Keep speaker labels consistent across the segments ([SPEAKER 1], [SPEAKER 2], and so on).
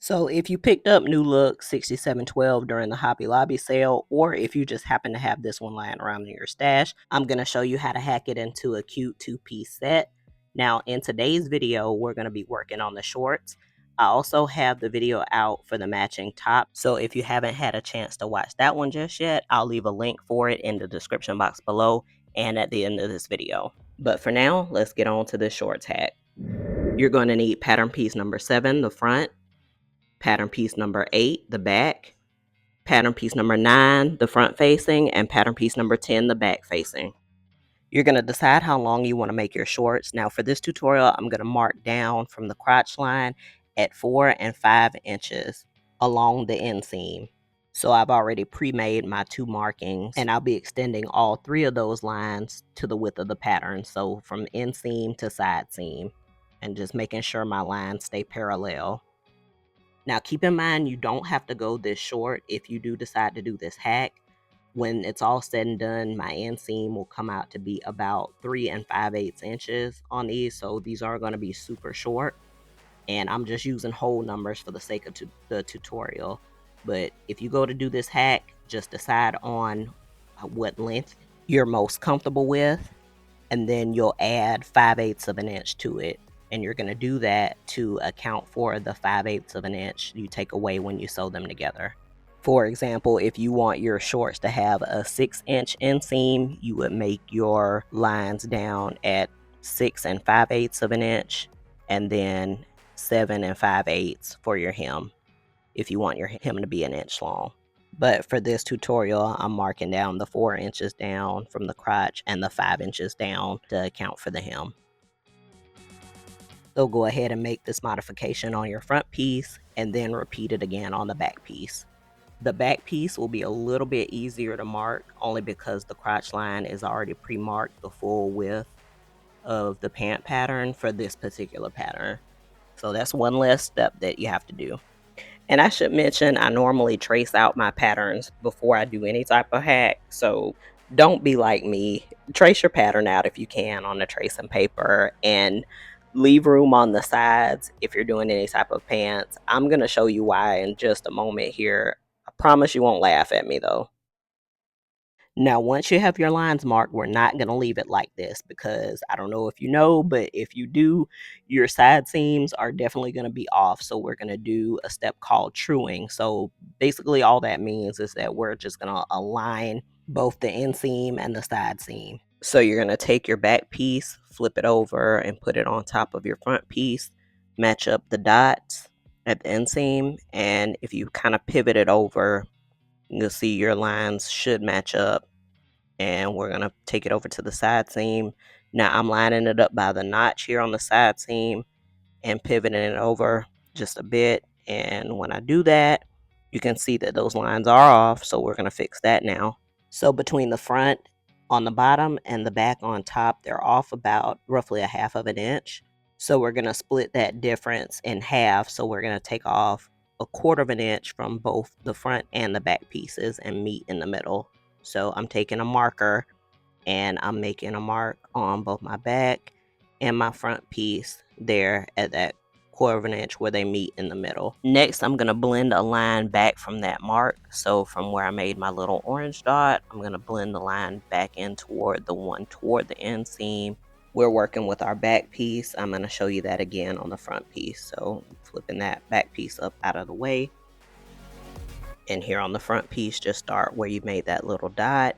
[SPEAKER 1] So if you picked up New Look 6712 during the Hobby Lobby sale, or if you just happen to have this one lying around in your stash, I'm going to show you how to hack it into a cute two-piece set. Now, in today's video, we're going to be working on the shorts. I also have the video out for the matching top. So if you haven't had a chance to watch that one just yet, I'll leave a link for it in the description box below and at the end of this video. But for now, let's get on to the shorts hack. You're going to need pattern piece number 7, the front, pattern piece number 8, the back, pattern piece number 9, the front facing, and pattern piece number 10, the back facing. You're going to decide how long you want to make your shorts. Now for this tutorial, I'm going to mark down from the crotch line at 4 and 5 inches along the inseam. So I've already pre-made my 2 markings, and I'll be extending all 3 of those lines to the width of the pattern. So from inseam to side seam, and just making sure my lines stay parallel. Now, keep in mind, you don't have to go this short if you do decide to do this hack. When it's all said and done, my inseam will come out to be about 3 and 5/8 inches on these. So these are going to be super short. And I'm just using whole numbers for the sake of the tutorial. But if you go to do this hack, just decide on what length you're most comfortable with. And then you'll add 5/8 of an inch to it. And you're going to do that to account for the 5/8 of an inch you take away when you sew them together. For example, if you want your shorts to have a 6-inch inseam, you would make your lines down at 6 and 5/8 of an inch, and then 7 and 5/8 for your hem, if you want your hem to be an inch long. But for this tutorial, I'm marking down the 4 inches down from the crotch and the 5 inches down to account for the hem. So go ahead and make this modification on your front piece and then repeat it again on the back piece. The back piece will be a little bit easier to mark only because the crotch line is already pre-marked the full width of the pant pattern for this particular pattern. So that's one less step that you have to do. And I should mention, I normally trace out my patterns before I do any type of hack. So don't be like me. Trace your pattern out if you can on the tracing paper and leave room on the sides if you're doing any type of pants. I'm going to show you why in just a moment here. I promise you won't laugh at me though. Now, once you have your lines marked, we're not going to leave it like this because I don't know if you know, but if you do, your side seams are definitely going to be off. So we're going to do a step called truing. So basically all that means is that we're just going to align both the inseam and the side seam. So you're going to take your back piece, flip it over and put it on top of your front piece, match up the dots at the inseam. And if you kind of pivot it over, you'll see your lines should match up. And we're going to take it over to the side seam. Now I'm lining it up by the notch here on the side seam and pivoting it over just a bit. And when I do that, you can see that those lines are off. So we're going to fix that now. So between the front on the bottom and the back on top, they're off about roughly 1/2 of an inch. So we're going to split that difference in half. So we're going to take off 1/4 of an inch from both the front and the back pieces and meet in the middle. So I'm taking a marker and I'm making a mark on both my back and my front piece there at that 1/4 of an inch where they meet in the middle. Next, I'm going to blend a line back from that mark. So from where I made my little orange dot, I'm going to blend the line back in toward the one toward the inseam. We're working with our back piece. I'm going to show you that again on the front piece. So flipping that back piece up out of the way. And here on the front piece, just start where you made that little dot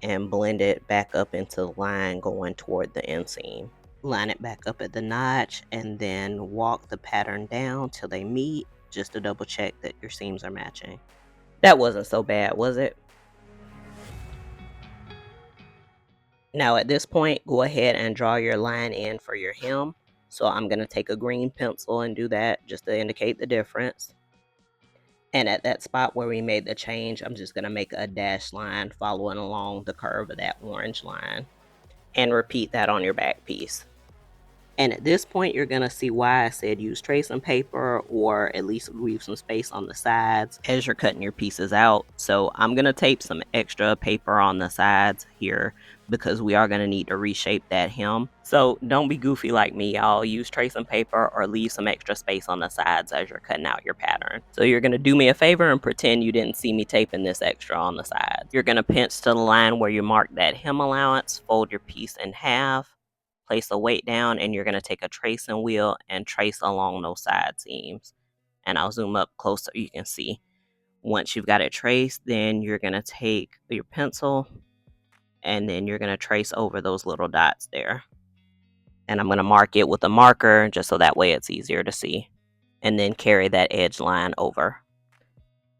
[SPEAKER 1] and blend it back up into the line going toward the inseam. Line it back up at the notch and then walk the pattern down till they meet, just to double check that your seams are matching. That wasn't so bad, was it? Now at this point, go ahead and draw your line in for your hem. So I'm going to take a green pencil and do that just to indicate the difference. And at that spot where we made the change, I'm just going to make a dashed line following along the curve of that orange line. And repeat that on your back piece. And at this point, you're going to see why I said use tracing paper, or at least leave some space on the sides as you're cutting your pieces out. So I'm going to tape some extra paper on the sides here because we are going to need to reshape that hem. So don't be goofy like me, y'all. Use tracing paper or leave some extra space on the sides as you're cutting out your pattern. So you're going to do me a favor and pretend you didn't see me taping this extra on the sides. You're going to pinch to the line where you marked that hem allowance, fold your piece in half, place a weight down, and you're going to take a tracing wheel and trace along those side seams. And I'll zoom up closer, you can see. Once you've got it traced, then you're going to take your pencil and then you're going to trace over those little dots there. And I'm going to mark it with a marker just so that way it's easier to see. And then carry that edge line over.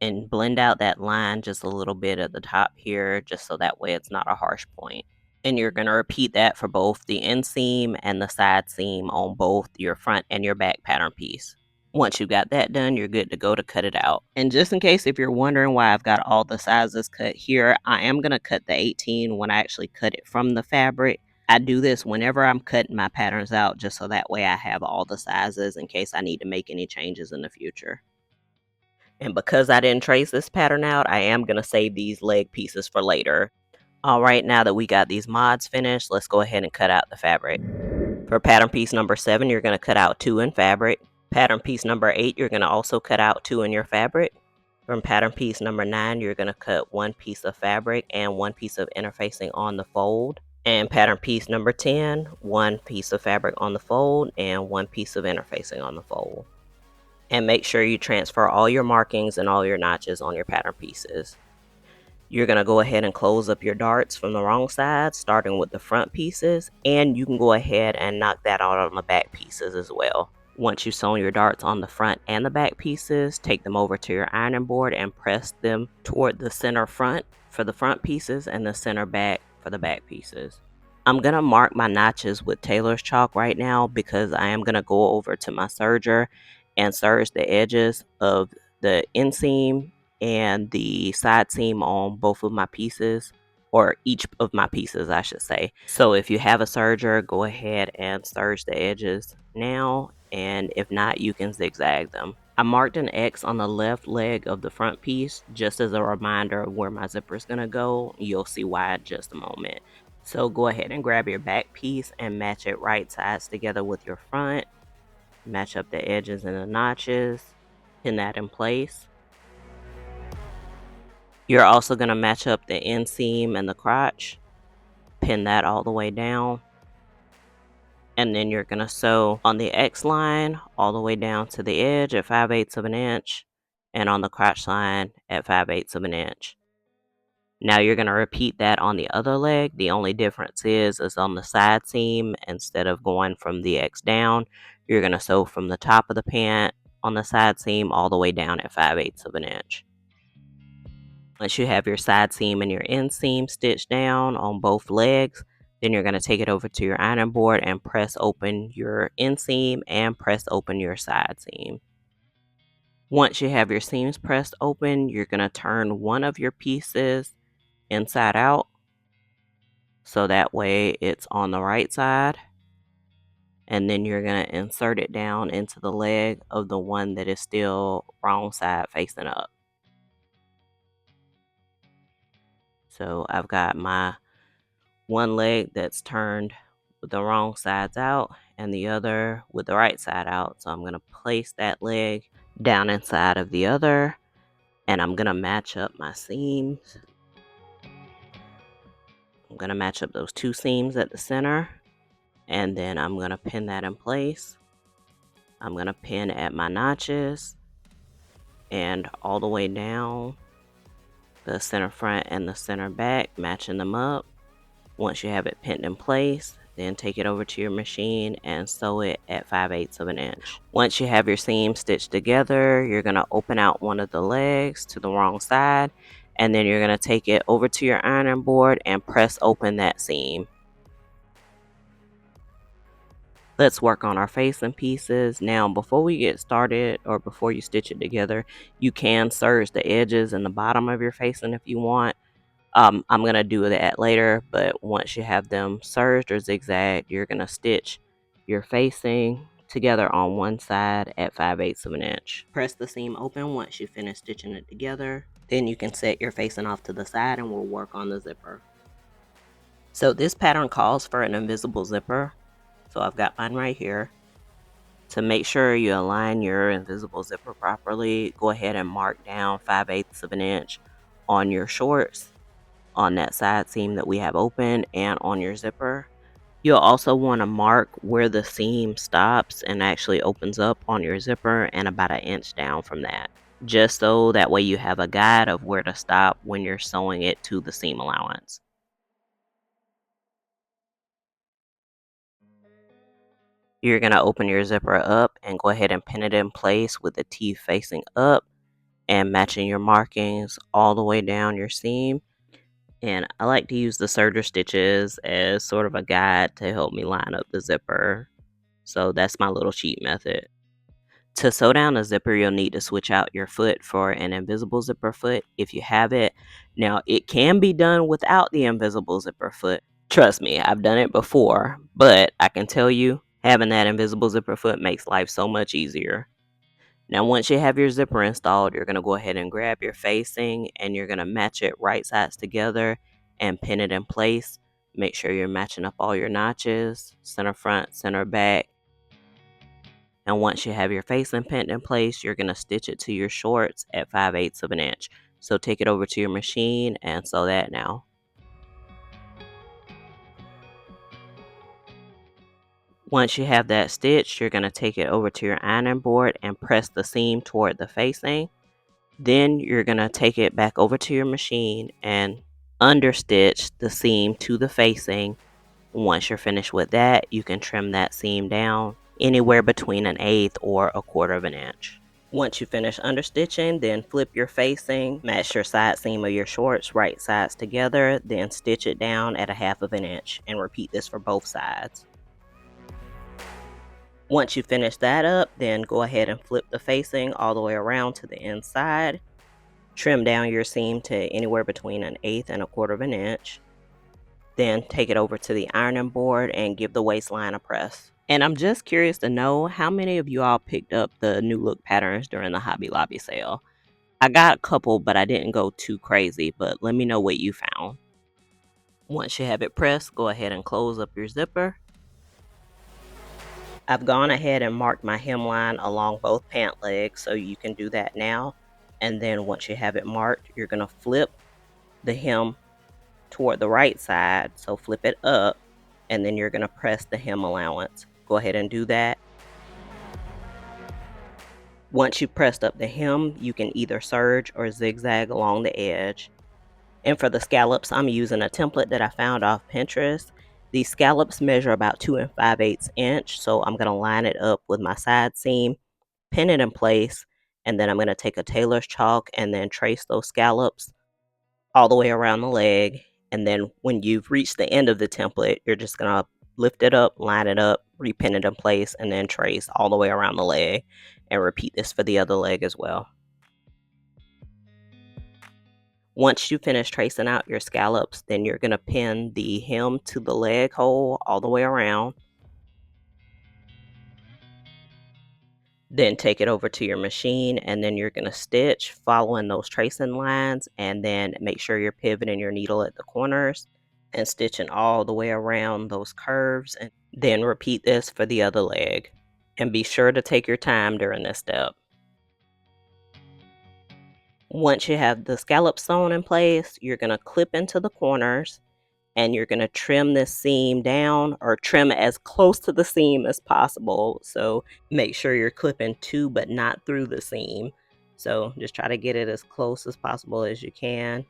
[SPEAKER 1] And blend out that line just a little bit at the top here, just so that way it's not a harsh point. And you're going to repeat that for both the inseam and the side seam on both your front and your back pattern piece. Once you've got that done, you're good to go to cut it out. And just in case if you're wondering why I've got all the sizes cut here, I am going to cut the 18 when I actually cut it from the fabric. I do this whenever I'm cutting my patterns out, just so that way I have all the sizes in case I need to make any changes in the future. And because I didn't trace this pattern out, I am going to save these leg pieces for later. Alright, now that we got these mods finished, let's go ahead and cut out the fabric. For pattern piece number 7, you're going to cut out 2 in fabric. Pattern piece number 8, you're going to also cut out 2 in your fabric. From pattern piece number 9, you're going to cut 1 piece of fabric and 1 piece of interfacing on the fold. And pattern piece number 10, 1 piece of fabric on the fold and 1 piece of interfacing on the fold. And make sure you transfer all your markings and all your notches on your pattern pieces. You're going to go ahead and close up your darts from the wrong side, starting with the front pieces, and you can go ahead and knock that out on the back pieces as well. Once you've sewn your darts on the front and the back pieces, take them over to your ironing board and press them toward the center front for the front pieces and the center back for the back pieces. I'm going to mark my notches with tailor's chalk right now because I am going to go over to my serger and serge the edges of the inseam and the side seam on both of my pieces, or each of my pieces I should say. So if you have a serger, go ahead and serge the edges now, and if not, you can zigzag them. I marked an X on the left leg of the front piece just as a reminder of where my zipper is going to go. You'll see why in just a moment. So go ahead and grab your back piece and match it right sides together with your front. Match up the edges and the notches, pin that in place. You're also going to match up the inseam and the crotch, pin that all the way down, and then you're going to sew on the X line all the way down to the edge at 5/8 of an inch, and on the crotch line at 5/8 of an inch. Now you're going to repeat that on the other leg. The only difference is on the side seam, instead of going from the X down, you're going to sew from the top of the pant on the side seam all the way down at 5/8 of an inch. Once you have your side seam and your inseam stitched down on both legs, then you're going to take it over to your ironing board and press open your inseam and press open your side seam. Once you have your seams pressed open, you're going to turn one of your pieces inside out, so that way it's on the right side, and then you're going to insert it down into the leg of the one that is still wrong side facing up. So I've got my one leg that's turned with the wrong sides out and the other with the right side out. So I'm going to place that leg down inside of the other, and I'm going to match up my seams. I'm going to match up those 2 seams at the center, and then I'm going to pin that in place. I'm going to pin at my notches and all the way down the center front and the center back, matching them up. Once you have it pinned in place, then take it over to your machine and sew it at 5/8 of an inch. Once you have your seam stitched together, you're going to open out one of the legs to the wrong side, and then you're going to take it over to your ironing board and press open that seam. Let's work on our facing pieces. Now, before we get started, or before you stitch it together, you can serge the edges and the bottom of your facing if you want. I'm going to do that later, but once you have them serged or zigzagged, you're going to stitch your facing together on one side at 5/8 of an inch. Press the seam open once you finish stitching it together. Then you can set your facing off to the side and we'll work on the zipper. So this pattern calls for an invisible zipper. So I've got mine right here. To make sure you align your invisible zipper properly, go ahead and mark down 5/8 of an inch on your shorts, on that side seam that we have open, and on your zipper. You'll also want to mark where the seam stops and actually opens up on your zipper and about an inch down from that. Just so that way you have a guide of where to stop when you're sewing it to the seam allowance. You're going to open your zipper up and go ahead and pin it in place with the teeth facing up and matching your markings all the way down your seam. And I like to use the serger stitches as sort of a guide to help me line up the zipper. So that's my little cheat method. To sew down a zipper, you'll need to switch out your foot for an invisible zipper foot if you have it. Now, it can be done without the invisible zipper foot. Trust me, I've done it before, but I can tell you, having that invisible zipper foot makes life so much easier. Now, once you have your zipper installed, you're going to go ahead and grab your facing and you're going to match it right sides together and pin it in place. Make sure you're matching up all your notches, center front, center back. And once you have your facing pinned in place, you're going to stitch it to your shorts at 5/8 of an inch. So take it over to your machine and sew that now. Once you have that stitched, you're going to take it over to your ironing board and press the seam toward the facing. Then you're going to take it back over to your machine and understitch the seam to the facing. Once you're finished with that, you can trim that seam down anywhere between 1/8 or 1/4 of an inch. Once you finish understitching, then flip your facing, match your side seam of your shorts right sides together, then stitch it down at 1/2 of an inch and repeat this for both sides. Once you finish that up, then go ahead and flip the facing all the way around to the inside. Trim down your seam to anywhere between 1/8 and 1/4 of an inch. Then take it over to the ironing board and give the waistline a press. And I'm just curious to know how many of you all picked up the new look patterns during the Hobby Lobby sale. I got a couple, but I didn't go too crazy, but let me know what you found. Once you have it pressed, go ahead and close up your zipper. I've gone ahead and marked my hemline along both pant legs, so you can do that now. And then once you have it marked, you're going to flip the hem toward the right side, so flip it up, and then you're going to press the hem allowance. Go ahead and do that. Once you've pressed up the hem, you can either serge or zigzag along the edge. And for the scallops, I'm using a template that I found off Pinterest. These scallops measure about 2 5/8 inch, so I'm going to line it up with my side seam, pin it in place, and then I'm going to take a tailor's chalk and then trace those scallops all the way around the leg. And then when you've reached the end of the template, you're just going to lift it up, line it up, repin it in place, and then trace all the way around the leg, and repeat this for the other leg as well. Once you finish tracing out your scallops, then you're going to pin the hem to the leg hole all the way around. Then take it over to your machine and then you're going to stitch following those tracing lines, and then make sure you're pivoting your needle at the corners and stitching all the way around those curves, and then repeat this for the other leg. And be sure to take your time during this step. Once you have the scallop sewn in place, you're going to clip into the corners and you're going to trim this seam down, or trim it as close to the seam as possible. So make sure you're clipping to but not through the seam. So just try to get it as close as possible as you can.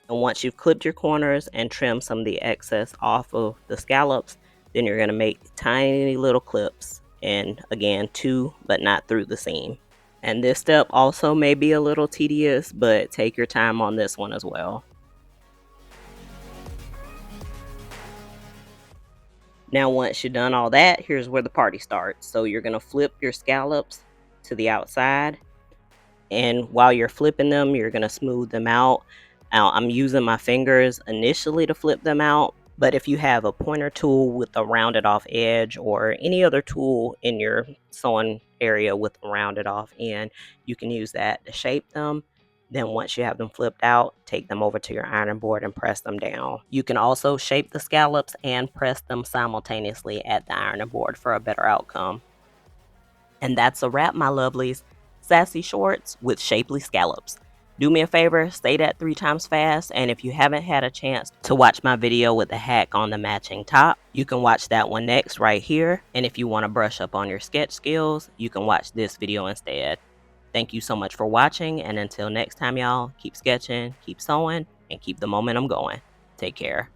[SPEAKER 1] And once you've clipped your corners and trimmed some of the excess off of the scallops, then you're going to make tiny little clips, and again, to but not through the seam. And this step also may be a little tedious, but take your time on this one as well. Now once you've done all that, here's where the party starts. So you're going to flip your scallops to the outside, and while you're flipping them, you're going to smooth them out. Now, I'm using my fingers initially to flip them out, but if you have a pointer tool with a rounded off edge or any other tool in your sewing area with a rounded off end, you can use that to shape them. Then once you have them flipped out, take them over to your ironing board and press them down. You can also shape the scallops and press them simultaneously at the ironing board for a better outcome. And that's a wrap, my lovelies. Sassy shorts with shapely scallops. Do me a favor, say that 3 times fast, and if you haven't had a chance to watch my video with the hack on the matching top, you can watch that one next right here. And if you want to brush up on your sketch skills, you can watch this video instead. Thank you so much for watching, and until next time, y'all, keep sketching, keep sewing, and keep the momentum going. Take care.